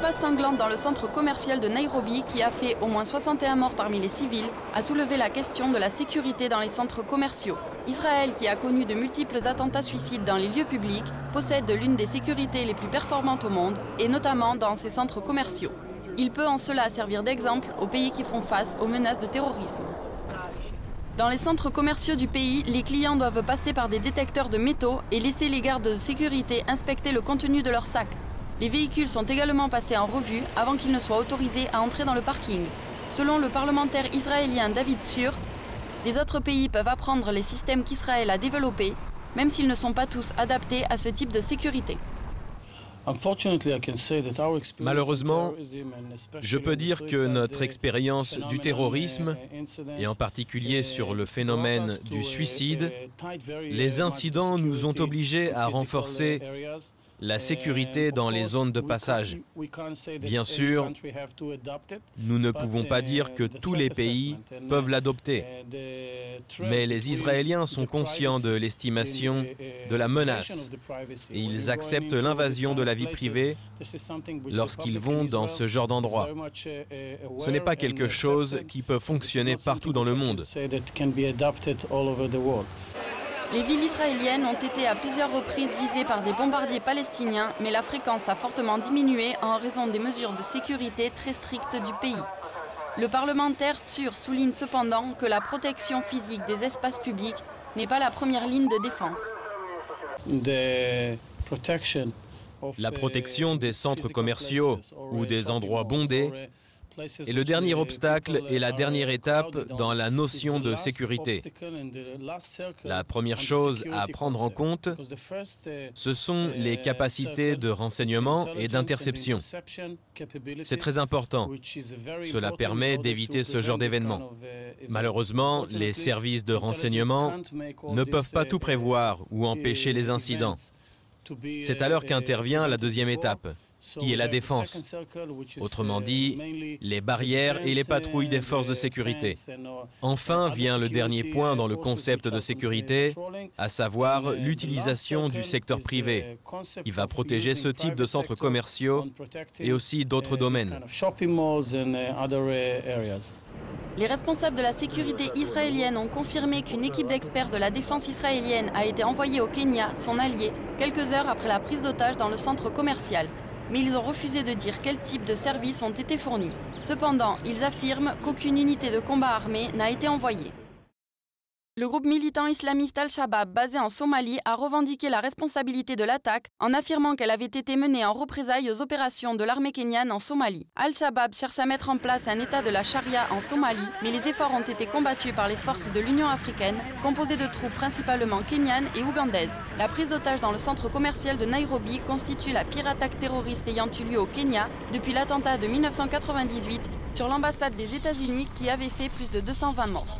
L'impasse sanglante dans le centre commercial de Nairobi, qui a fait au moins 61 morts parmi les civils, a soulevé la question de la sécurité dans les centres commerciaux. Israël, qui a connu de multiples attentats suicides dans les lieux publics, possède l'une des sécurités les plus performantes au monde, et notamment dans ses centres commerciaux. Il peut en cela servir d'exemple aux pays qui font face aux menaces de terrorisme. Dans les centres commerciaux du pays, les clients doivent passer par des détecteurs de métaux et laisser les gardes de sécurité inspecter le contenu de leur sac. Les véhicules sont également passés en revue avant qu'ils ne soient autorisés à entrer dans le parking. Selon le parlementaire israélien David Tzur, les autres pays peuvent apprendre les systèmes qu'Israël a développés, même s'ils ne sont pas tous adaptés à ce type de sécurité. Malheureusement, je peux dire que notre expérience du terrorisme, et en particulier sur le phénomène du suicide, les incidents nous ont obligés à renforcer la sécurité dans les zones de passage. Bien sûr, nous ne pouvons pas dire que tous les pays peuvent l'adopter, mais les Israéliens sont conscients de l'estimation de la menace et ils acceptent l'invasion de la vie privée lorsqu'ils vont dans ce genre d'endroit. Ce n'est pas quelque chose qui peut fonctionner partout dans le monde. Les villes israéliennes ont été à plusieurs reprises visées par des bombardiers palestiniens, mais la fréquence a fortement diminué en raison des mesures de sécurité très strictes du pays. Le parlementaire Tzur souligne cependant que la protection physique des espaces publics n'est pas la première ligne de défense. La protection des centres commerciaux ou des endroits bondés est le dernier obstacle et la dernière étape dans la notion de sécurité. La première chose à prendre en compte, ce sont les capacités de renseignement et d'interception. C'est très important. Cela permet d'éviter ce genre d'événements. Malheureusement, les services de renseignement ne peuvent pas tout prévoir ou empêcher les incidents. C'est alors qu'intervient la deuxième étape, qui est la défense. Autrement dit, les barrières et les patrouilles des forces de sécurité. Enfin vient le dernier point dans le concept de sécurité, à savoir l'utilisation du secteur privé, qui va protéger ce type de centres commerciaux et aussi d'autres domaines. Les responsables de la sécurité israélienne ont confirmé qu'une équipe d'experts de la défense israélienne a été envoyée au Kenya, son allié, quelques heures après la prise d'otage dans le centre commercial. Mais ils ont refusé de dire quel type de services ont été fournis. Cependant, ils affirment qu'aucune unité de combat armée n'a été envoyée. Le groupe militant islamiste Al-Shabaab, basé en Somalie, a revendiqué la responsabilité de l'attaque en affirmant qu'elle avait été menée en représailles aux opérations de l'armée kenyane en Somalie. Al-Shabaab cherche à mettre en place un état de la charia en Somalie, mais les efforts ont été combattus par les forces de l'Union africaine, composées de troupes principalement kenyanes et ougandaises. La prise d'otage dans le centre commercial de Nairobi constitue la pire attaque terroriste ayant eu lieu au Kenya depuis l'attentat de 1998 sur l'ambassade des États-Unis qui avait fait plus de 220 morts.